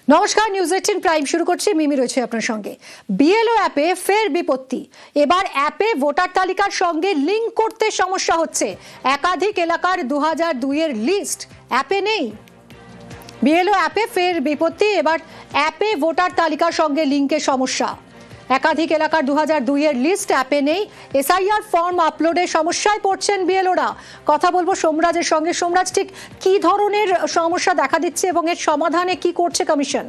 নমস্কার, news 18 prime শুরু করছি। মিমি রয়েছে আপনার সঙ্গে। বিএলও অ্যাপে ফের বিপত্তি। এবার অ্যাপে ভোটার তালিকার সঙ্গে লিঙ্ক করতে সমস্যা হচ্ছে। একাধিক এলাকার 2002 এর লিস্ট অ্যাপে নেই। বিএলও অ্যাপে ফের বিপত্তি। এবার অ্যাপে ভোটার তালিকার সঙ্গে লিঙ্কের সমস্যা। একাধিক এলাকার 2002 এর লিস্ট অ্যাপে নেই। এসআইআর ফর্ম আপলোডে সমস্যায় পড়ছেন বিএলওরা। কথা বলবো সোমরাজের সঙ্গে। সোমরাজ, ঠিক কি ধরনের সমস্যা দেখা দিচ্ছে এবং এর সমাধানে কি করছে কমিশন?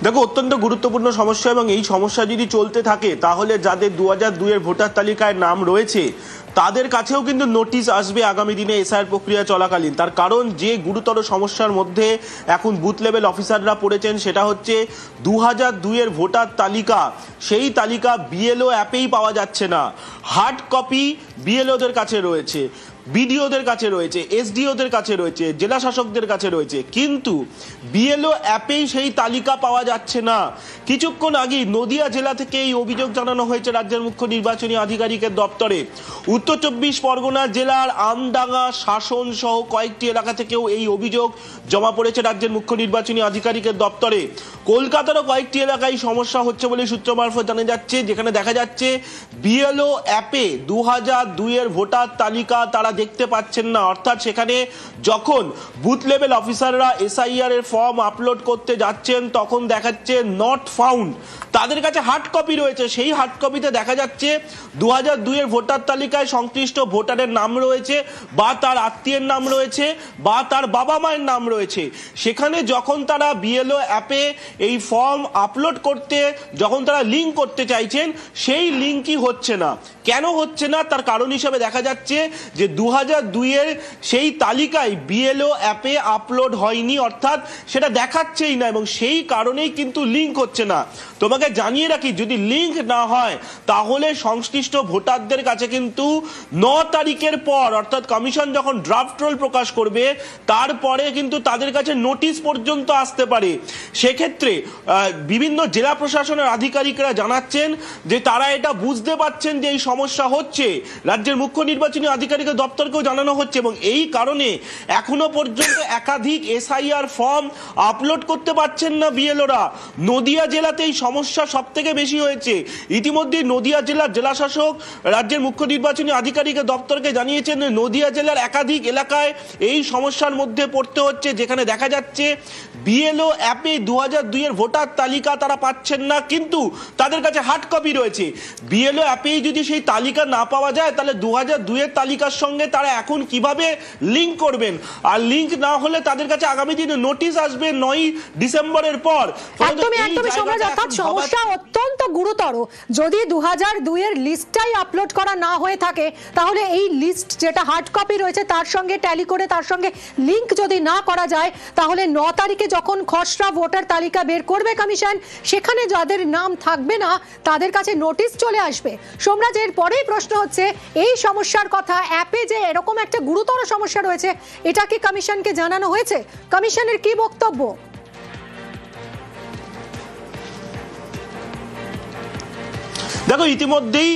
দেখো, অত্যন্ত গুরুত্বপূর্ণ সমস্যা, এবং এই সমস্যা যদি চলতে থাকে তাহলে যাদের 2002 এর ভোটার তালিকায় নাম রয়েছে তাদের কাছেও কিন্তু নোটিশ আসবে আগামী দিনে এসআইআর প্রক্রিয়া চলাকালীন। তার কারণ, যে গুরুতর সমস্যার মধ্যে এখন বুথ লেভেল অফিসাররা পড়েছেন সেটা হচ্ছে 2002 এর ভোটার তালিকা, সেই তালিকা বিএলও অ্যাপেই পাওয়া যাচ্ছে না। হার্ড কপি বিএলওদের কাছে রয়েছে, বিডিওদের কাছে রয়েছে, এসডিওদের কাছে রয়েছে, জেলা শাসকদের কাছে রয়েছে, কিন্তু বিএলও অ্যাপেই সেই তালিকা পাওয়া যাচ্ছে না। কিছুক্ষণ আগেই নদিয়া জেলা থেকে এই অভিযোগ জানানো হয়েছে রাজ্যের মুখ্য নির্বাচনী আধিকারিকের দপ্তরে। উত্তর 24 পরগনা জেলার আমডাঙ্গা, শাসন সহ কয়েকটি এলাকা থেকেও এই অভিযোগ জমা পড়েছে রাজ্যের মুখ্য নির্বাচনী আধিকারিকের দপ্তরে। কলকাতারও কয়েকটি এলাকায় সমস্যা হচ্ছে বলে সূত্র মারফত জানা যাচ্ছে, যেখানে দেখা যাচ্ছে বিএলও অ্যাপে 2002 এর ভোটার তালিকা তারা দেখতে পাচ্ছেন না। অর্থাৎ সেখানে যখন বুথ লেভেল অফিসাররা এসআইআর এর ফর্ম আপলোড করতে যাচ্ছেন তখন দেখাচ্ছে নট ফাউন্ড। তাদের কাছে হার্ড কপি রয়েছে, সেই হার্ড কপিতে দেখা যাচ্ছে 2002 এর ভোটার তালিকায় সংশ্লিষ্ট ভোটারের নাম রয়েছে, বা তার আত্মীয়ের নাম রয়েছে, বা তার বাবা মায়ের নাম রয়েছে। সেখানে যখন তারা বিএলও অ্যাপে এই ফর্ম আপলোড করতে যখন তারা লিঙ্ক করতে চাইছেন, সেই লিঙ্কই হচ্ছে না। কেন হচ্ছে না তার কারণ হিসেবে দেখা যাচ্ছে যে 2002 এর সেই তালিকায় বিএলও অ্যাপে আপলোড হয়নি, অর্থাৎ সেটা দেখাচ্ছেই না, এবং সেই কারণেই কিন্তু লিঙ্ক হচ্ছে না। তোমাকে জানিয়ে রাখি, যদি লিঙ্ক না হয় তাহলে সংশ্লিষ্ট ভোটারদের কাছে কিন্তু 9 তারিখের পর, অর্থাৎ কমিশন যখন ড্রাফট রোল প্রকাশ করবে তারপরে কিন্তু তাদের কাছে নোটিশ পর্যন্ত আসতে পারে। সেক্ষেত্রে বিভিন্ন জেলা প্রশাসনের আধিকারিকরা জানাচ্ছেন যে তারা এটা বুঝতে পারছেন যে এই সমস্যা হচ্ছে। রাজ্যের মুখ্য নির্বাচনী আধিকারিকের দপ্তরকেও জানানো হচ্ছে, এবং এই কারণে এখনো পর্যন্ত একাধিক এসআইআর ফর্ম আপলোড করতে পারছেন না বিএলওরা। নদিয়া জেলাতে এই সমস্যা সব থেকে বেশি হয়েছে। ইতিমধ্যে নদিয়া জেলার জেলা শাসক রাজ্যের মুখ্য নির্বাচনী আধিকারিকের দপ্তরকে জানিয়েছেন যে নদিয়া জেলার একাধিক এলাকায় এই সমস্যার মধ্যে পড়তে হচ্ছে, যেখানে দেখা যাচ্ছে বিএলও অ্যাপে 2002 এর ভোটার তালিকা তারা পাচ্ছেন না, কিন্তু তাদের কাছে হার্ড কপি রয়েছে। বিএলও অ্যাপেই যদি সেই তালিকা না পাওয়া যায় তাহলে 2002 এর তালিকার সঙ্গে তারা এখন কিভাবে লিঙ্ক করবেন? আর লিঙ্ক না হলে তাদের কাছে আগামী দিনে নোটিশ আসবে 9 ডিসেম্বরের পর। সমস্যা অত্যন্ত গুরুতর। যদি 2002 এর লিস্টটাই আপলোড করা না হয়ে থাকে তাহলে এই লিস্ট যেটা হার্ড কপি রয়েছে তার সঙ্গে ট্যালি করে তার সঙ্গে লিঙ্ক যদি না করা যায় তাহলে 9 তারিখে যখন খসড়া ভোটার তালিকা বের করবে কমিশন, সেখানে যাদের নাম থাকবে না তাদের কাছে নোটিশ চলে আসবে। সোমরাজ, এর পরেই প্রশ্ন হচ্ছে, এই সমস্যার কথা, অ্যাপে যে এরকম একটা গুরুতর সমস্যা রয়েছে, এটা কি কমিশনকে জানানো হয়েছে? কমিশনের কি বক্তব্য? দেখো, ইতিমধ্যেই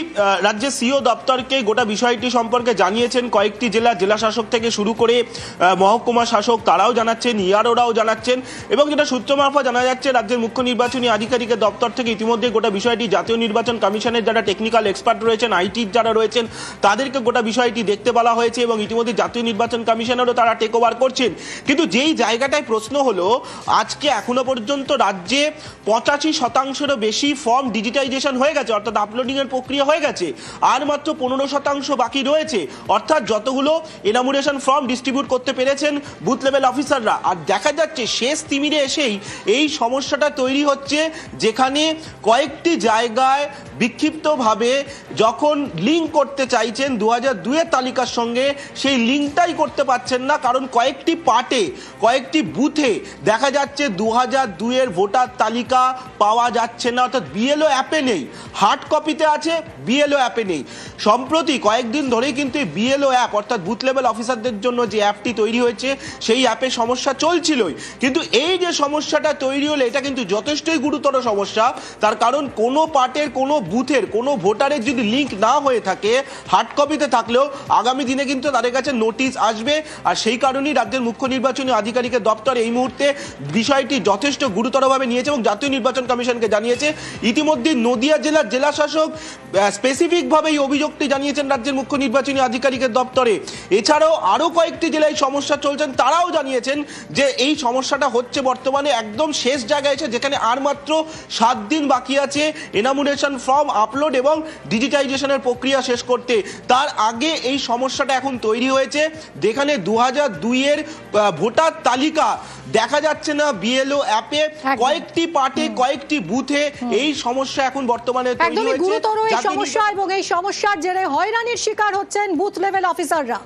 রাজ্যের সিও দপ্তরকে গোটা বিষয়টি সম্পর্কে জানিয়েছেন কয়েকটি জেলা শাসক থেকে শুরু করে মহকুমা শাসক, তারাও জানাচ্ছেন, ইআরওরাও জানাচ্ছেন, এবং যেটা সূত্র মারফত জানা যাচ্ছে রাজ্যের মুখ্য নির্বাচনী আধিকারিকের দপ্তর থেকে ইতিমধ্যে গোটা বিষয়টি জাতীয় নির্বাচন কমিশনের যারা টেকনিক্যাল এক্সপার্ট রয়েছেন, আইটির যারা রয়েছেন, তাদেরকে গোটা বিষয়টি দেখতে বলা হয়েছে, এবং ইতিমধ্যে জাতীয় নির্বাচন কমিশনেরও তারা টেক ওভার করছেন। কিন্তু যেই জায়গাটায় প্রশ্ন হলো, আজকে এখনো পর্যন্ত রাজ্যে 85% বেশি ফর্ম ডিজিটাইজেশন হয়ে গেছে, অর্থাৎ আপলোডিং এর প্রক্রিয়া হয়ে গেছে, আর মাত্র 15% বাকি রয়েছে। অর্থাৎ যতগুলো এনামুরেশন ফর্ম ডিস্ট্রিবিউট করতে পেরেছেন বুথ লেভেল অফিসাররা, আর দেখা যাচ্ছে শেষ তিমিরে এসেই এই সমস্যাটা তৈরি হচ্ছে, যেখানে কয়েকটি জায়গায় বিক্ষিপ্তভাবে যখন লিঙ্ক করতে চাইছেন 2002 এর তালিকার সঙ্গে, সেই লিঙ্কটাই করতে পারছেন না, কারণ কয়েকটি পার্টে, কয়েকটি বুথে দেখা যাচ্ছে 2002 এর ভোটার তালিকা পাওয়া যাচ্ছে না, অর্থাৎ বিএলও অ্যাপে নেই, হার্ড কপিতে আছে, বিএলও অ্যাপে নেই। সম্প্রতি কয়েকদিন ধরেই কিন্তু এই বিএলও অ্যাপ অর্থাৎ বুথ লেভেল অফিসারদের জন্য যে অ্যাপটি তৈরি হয়েছে সেই অ্যাপে সমস্যা চলছিলই, কিন্তু এই যে সমস্যাটা তৈরি হলো এটা কিন্তু যথেষ্টই গুরুতর সমস্যা। তার কারণ কোনো পার্টের কোনো বুথের কোনো ভোটারের যদি লিঙ্ক না হয়ে থাকে, হার্ড কপিতে থাকলেও আগামী দিনে কিন্তু তাদের কাছে নোটিশ আসবে। আর সেই কারণেই রাজ্যের মুখ্য নির্বাচনী আধিকারিকের দপ্তর এই মুহূর্তে বিষয়টি যথেষ্ট গুরুতরভাবে নিয়েছে এবং জাতীয় নির্বাচন কমিশনকে জানিয়েছে। ইতিমধ্যে নদিয়া জেলার জেলা শাসক স্পেসিফিকভাবে এই অভিযোগটি জানিয়েছেন রাজ্যের মুখ্য নির্বাচনী আধিকারিকের দপ্তরে। এছাড়াও আরও কয়েকটি জেলায় সমস্যা চলছেন, তারাও জানিয়েছেন যে এই সমস্যাটা হচ্ছে বর্তমানে একদম শেষ জায়গায় এসে, যেখানে আর মাত্র 7 দিন বাকি আছে এনামুনেশন ফর্ম আপলোড এবং ডিজিটাইজেশনের প্রক্রিয়া শেষ করতে। তার আগে এই সমস্যাটা এখন তৈরি হয়েছে, যেখানে 2002-এর ভোটার তালিকা দেখা যাচ্ছে না বিএলও অ্যাপে, কয়েকটি পার্টে কয়েকটি বুথে এই সমস্যা এখন বর্তমানে তৈরি হয়েছে। গুরুতর এই সমস্যা এবং এই সমস্যার জেরে হয়রানির শিকার হচ্ছেন বুথ লেভেল অফিসাররা।